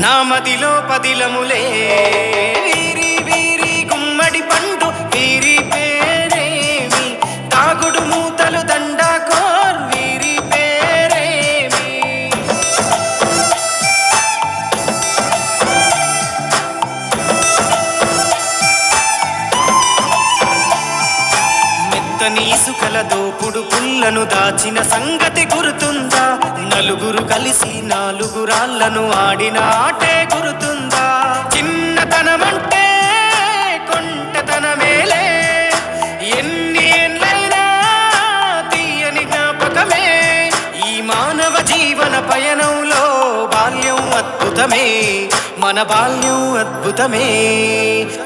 నా మదిలో పదిలములే వీరి వీరి గుమ్మడి పండు వీరి పేరేమి తాగుడు మూతలు దండాకోర్ వీరి పేరేమి మెత్తని ఇసుకల దోపుడు పుల్లను దాచిన సంగతి గుర్తుందా నలుగురు కలిసి నాలుగురాళ్లను ఆడిన ఆటే గుర్తుందా చిన్నతనమంటే కొంటతనమేలే ఎన్ని ఏళ్ళైనా తీయని జ్ఞాపకమే ఈ మానవ జీవన పయనంలో బాల్యం అద్భుతమే మన బాల్యం అద్భుతమే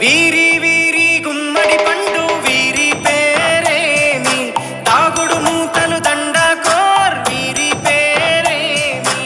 వీరి వీరి గుమ్మడి పండు వీరి పేరేమి తాగుడు మూతలు దండాకోర్ వీరి పేరేమి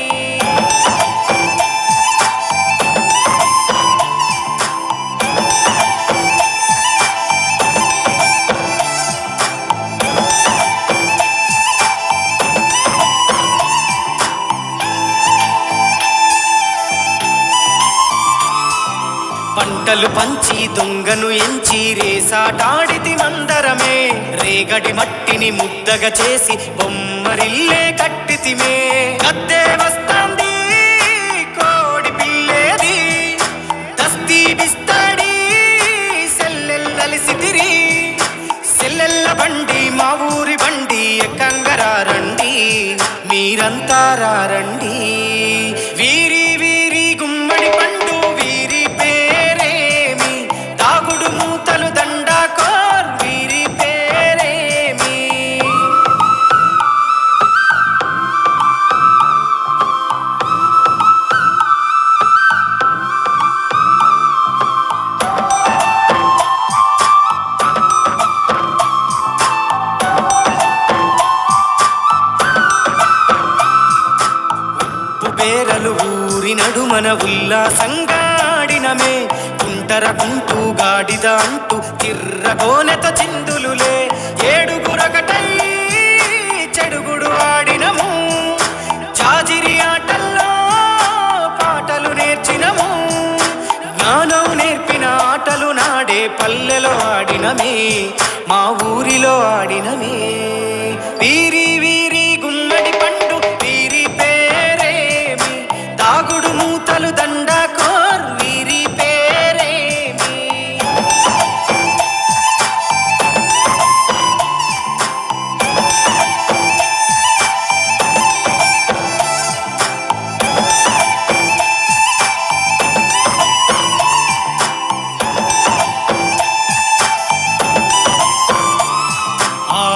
పంటలు పంచి దొంగను ఎంచి రేసాటాడితి మందరమే రేగడి మట్టిని ముద్దగా చేసి బొమ్మరిల్లే కట్టితిమే గద్దే వస్తాంది కోడి పిల్లేది దస్తీ బిస్తాడి సెల్లెల్లలిసితిరి సెల్లెల్ల బండి మా ఊరి బండి ఎక్కంగరారండి మీరంతా రారండి వీరి వీరి గుమ్మడి పండు వీరి పేరేమి తాగుడు మూతలు దండాకోర్ వీరి పేరేమి పేరలు ఊరి నడుమన ఉల్లాసంగా ఆడినమే కుంటర కుంటూ గాడిద అంటూ తిర్రగోనెత చిందులులే ఏడుగురకటై చెడుగుడు ఆడినము జాజిరి ఆటల్లో పాటలు నేర్చినము జ్ఞానం నేర్పిన ఆటలు నాడే పల్లెలో ఆడినమే మా ఊరిలో ఆడినమే వీరి వీరి గుమ్మడి పండు వీరి పేరేమి తాగుడు మూతలు దండాకోర్ వీరి పేరేమి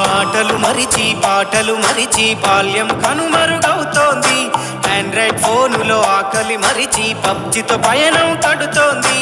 ఆటలు మరిచి పాటలు మరిచి బాల్యం కనుమరుగవుతోంది ఆండ్రాయిడ్ ఫోనులో ఆకలి మరిచి పబ్జితో పయనం తడుతోంది